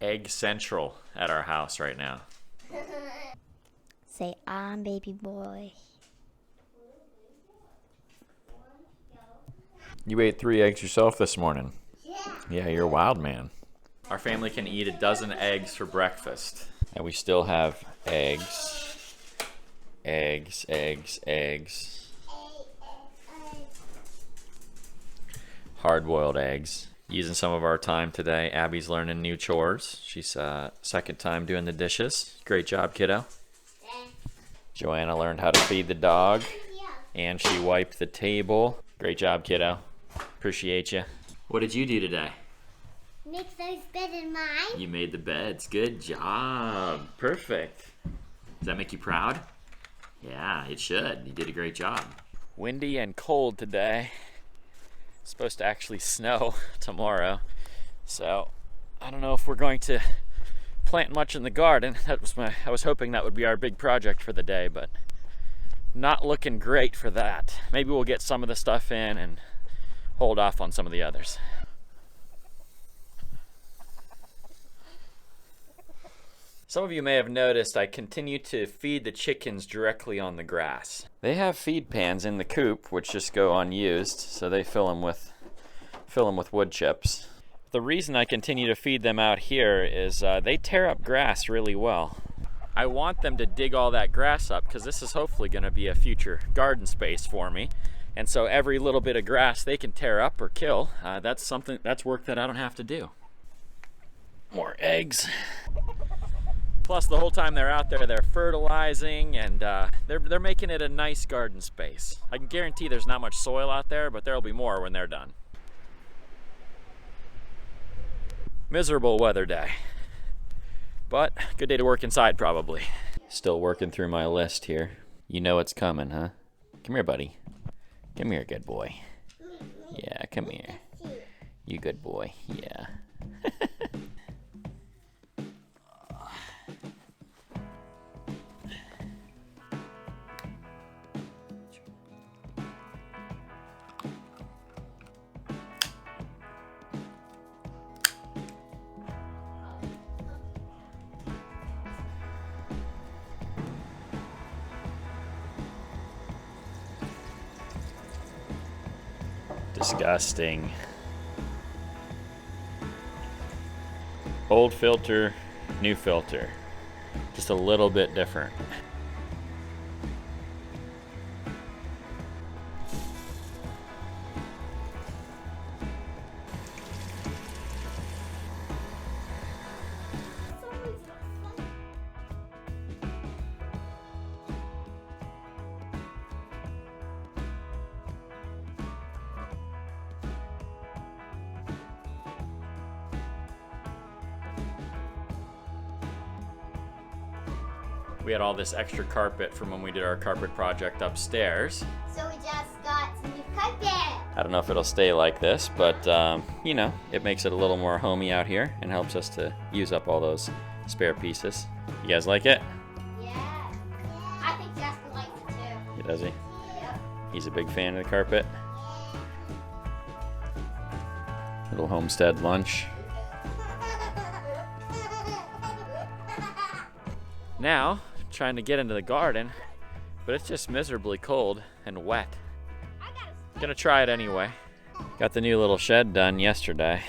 egg central at our house right now. Say, baby boy. You ate 3 eggs yourself this morning. Yeah, you're a wild man. Our family can eat a dozen eggs for breakfast. And we still have eggs. Eggs, eggs, eggs. Hard-boiled eggs. Using some of our time today. Abby's learning new chores. She's second time doing the dishes. Great job, kiddo. Joanna learned how to feed the dog. And she wiped the table. Great job, kiddo. Appreciate you. What did you do today? Make those beds in mine. You made the beds. Good job. Perfect. Does that make you proud? Yeah, it should. You did a great job. Windy and cold today. It's supposed to actually snow tomorrow. So I don't know if we're going to plant much in the garden. I was hoping that would be our big project for the day, but not looking great for that. Maybe we'll get some of the stuff in and hold off on some of the others. Some of you may have noticed I continue to feed the chickens directly on the grass. They have feed pans in the coop which just go unused, so they fill them with wood chips. The reason I continue to feed them out here is they tear up grass really well. I want them to dig all that grass up because this is hopefully going to be a future garden space for me. And so every little bit of grass they can tear up or kill, that's work that I don't have to do. More eggs. Plus, the whole time they're out there, they're fertilizing and they're making it a nice garden space. I can guarantee there's not much soil out there, but there'll be more when they're done. Miserable weather day, but good day to work inside probably. Still working through my list here. You know it's coming, huh? Come here, buddy. Come here, good boy. Yeah, come here. You good boy, yeah. Disgusting. Old filter, new filter. Just a little bit different. We had all this extra carpet from when we did our carpet project upstairs. So we just got some new carpet. I don't know if it'll stay like this, but you know, it makes it a little more homey out here and helps us to use up all those spare pieces. You guys like it? Yeah. I think Jasper likes it too. Does he? Yep. He's a big fan of the carpet. Little homestead lunch. Now, trying to get into the garden, but it's just miserably cold and wet. Gonna try it anyway. Got the new little shed done yesterday.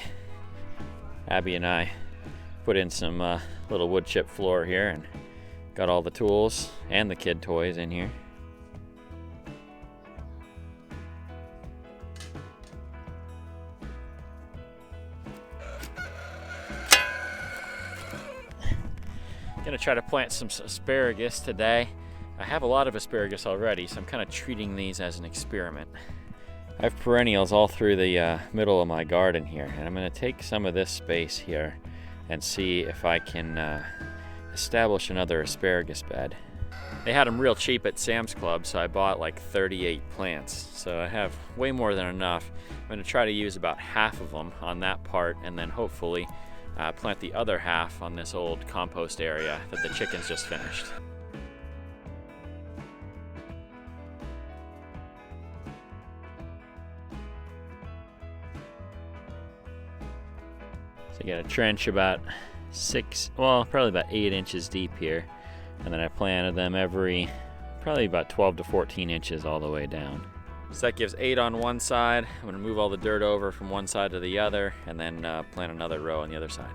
Abby and I put in some little wood chip floor here and got all the tools and the kid toys in here. Gonna try to plant some asparagus today. I have a lot of asparagus already, so I'm kind of treating these as an experiment. I have perennials all through the middle of my garden here, and I'm gonna take some of this space here and see if I can establish another asparagus bed. They had them real cheap at Sam's Club, so I bought like 38 plants. So I have way more than enough. I'm gonna try to use about half of them on that part, and then hopefully plant the other half on this old compost area that the chickens just finished. So you got a trench about probably about 8 inches deep here. And then I planted them every probably about 12 to 14 inches all the way down. So that gives 8 on one side. I'm gonna move all the dirt over from one side to the other and then plant another row on the other side.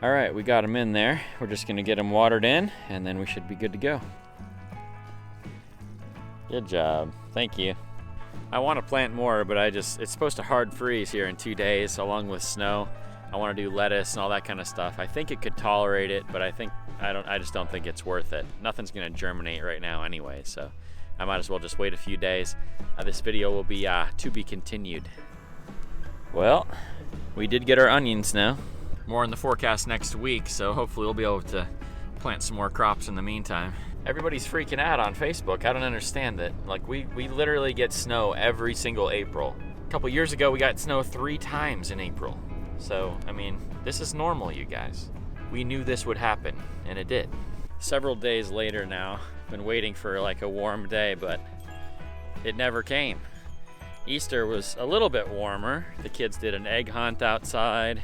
All right, we got them in there. We're just gonna get them watered in and then we should be good to go. Good job, thank you. I wanna plant more, but it's supposed to hard freeze here in 2 days along with snow. I wanna do lettuce and all that kind of stuff. I think it could tolerate it, but I just don't think it's worth it. Nothing's gonna germinate right now anyway, so I might as well just wait a few days. This video will be to be continued. Well, we did get our onions now. More in the forecast next week, so hopefully we'll be able to plant some more crops in the meantime. Everybody's freaking out on Facebook. I don't understand it. Like, we literally get snow every single April. A couple years ago, we got snow 3 times in April. So, I mean, this is normal, you guys. We knew this would happen, and it did. Several days later now, been waiting for like a warm day, but it never came. Easter was a little bit warmer. The kids did an egg hunt outside.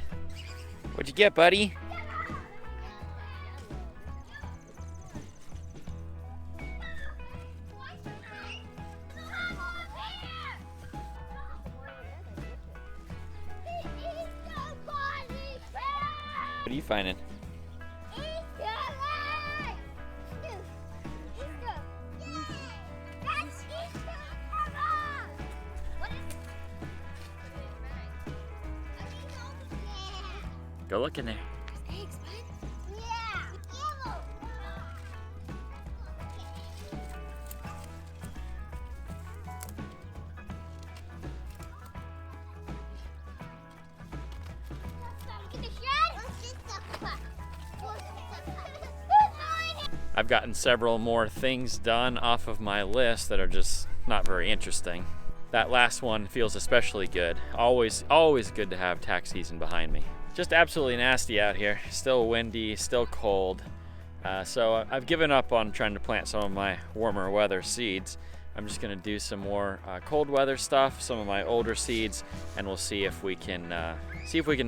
What'd you get, buddy? What are you finding? Go look in there. I've gotten several more things done off of my list that are just not very interesting. That last one feels especially good. Always good to have tax season behind me. Just absolutely nasty out here. Still windy, still cold. So I've given up on trying to plant some of my warmer weather seeds. I'm just gonna do some more cold weather stuff, some of my older seeds, and we'll see if we can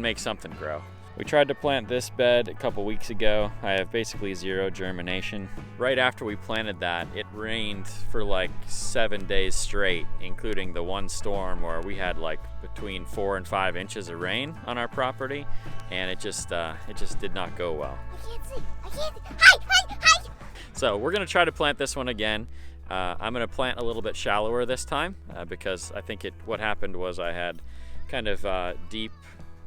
make something grow. We tried to plant this bed a couple weeks ago. I have basically 0 germination. Right after we planted that, it rained for like 7 days straight, including the one storm where we had like between 4 and 5 inches of rain on our property, and it just did not go well. I can't see. Hi. So we're gonna try to plant this one again. I'm gonna plant a little bit shallower this time because I think what happened was I had kind of deep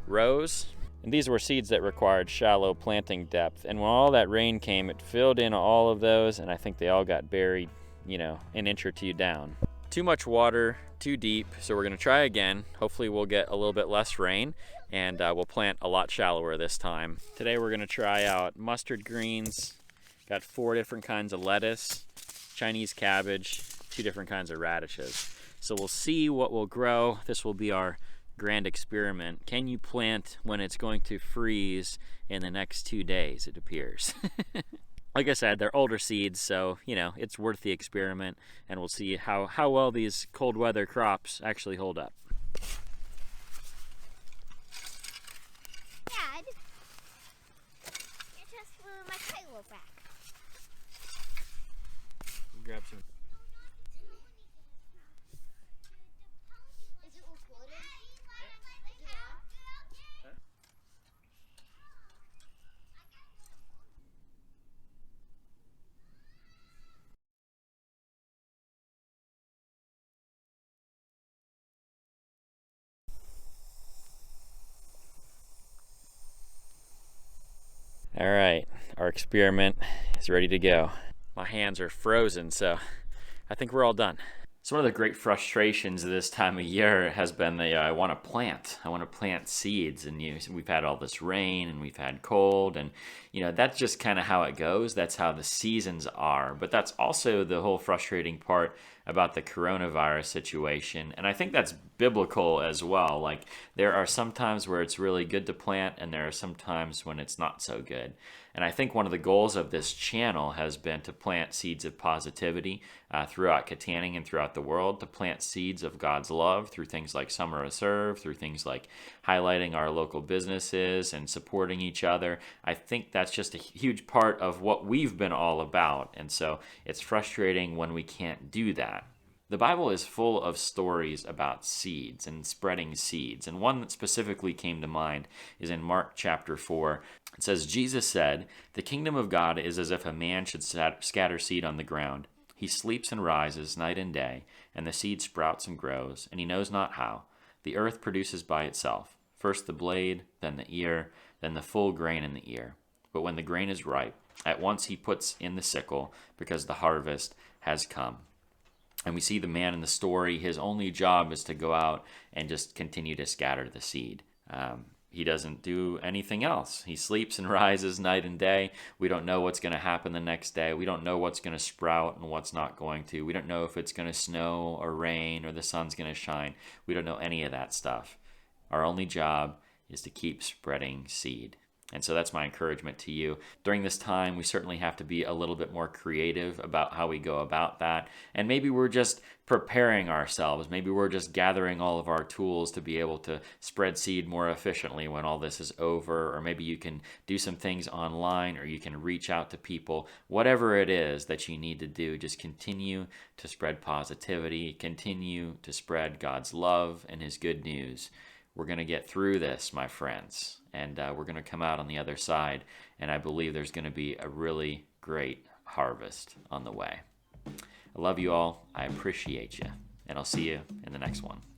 rows. And these were seeds that required shallow planting depth. And when all that rain came, it filled in all of those, and I think they all got buried, an inch or 2 down. Too much water, too deep, so we're gonna try again. Hopefully we'll get a little bit less rain, and we'll plant a lot shallower this time. Today we're gonna try out mustard greens, got 4 different kinds of lettuce, Chinese cabbage, 2 different kinds of radishes. So we'll see what will grow. This will be our grand experiment. Can you plant when it's going to freeze in the next 2 days, it appears. Like I said, they're older seeds, so it's worth the experiment, and we'll see how well these cold weather crops actually hold up. Dad, I just flew my kite back. Grab some. Is it recorded? All right, our experiment is ready to go. My hands are frozen, so I think we're all done. So one of the great frustrations of this time of year has been I want to plant seeds, and we've had all this rain and we've had cold, and that's just kind of how it goes. That's how the seasons are. But that's also the whole frustrating part about the coronavirus situation, and I think that's biblical as well. Like, there are some times where it's really good to plant, and there are some times when it's not so good. And I think one of the goals of this channel has been to plant seeds of positivity throughout Kittanning and throughout the world, to plant seeds of God's love through things like Summer of Serve, through things like highlighting our local businesses and supporting each other. I think that's just a huge part of what we've been all about. And so it's frustrating when we can't do that. The Bible is full of stories about seeds and spreading seeds. And one that specifically came to mind is in Mark chapter 4. It says, Jesus said, "The kingdom of God is as if a man should scatter seed on the ground. He sleeps and rises night and day, and the seed sprouts and grows, and he knows not how. The earth produces by itself, first the blade, then the ear, then the full grain in the ear. But when the grain is ripe, at once he puts in the sickle, because the harvest has come." And we see the man in the story, his only job is to go out and just continue to scatter the seed. He doesn't do anything else. He sleeps and rises night and day. We don't know what's going to happen the next day. We don't know what's going to sprout and what's not going to. We don't know if it's going to snow or rain or the sun's going to shine. We don't know any of that stuff. Our only job is to keep spreading seed. And so that's my encouragement to you. During this time, we certainly have to be a little bit more creative about how we go about that. And maybe we're just preparing ourselves. Maybe we're just gathering all of our tools to be able to spread seed more efficiently when all this is over. Or maybe you can do some things online, or you can reach out to people. Whatever it is that you need to do, just continue to spread positivity, continue to spread God's love and his good news. We're going to get through this, my friends, and we're going to come out on the other side, and I believe there's going to be a really great harvest on the way. I love you all. I appreciate you, and I'll see you in the next one.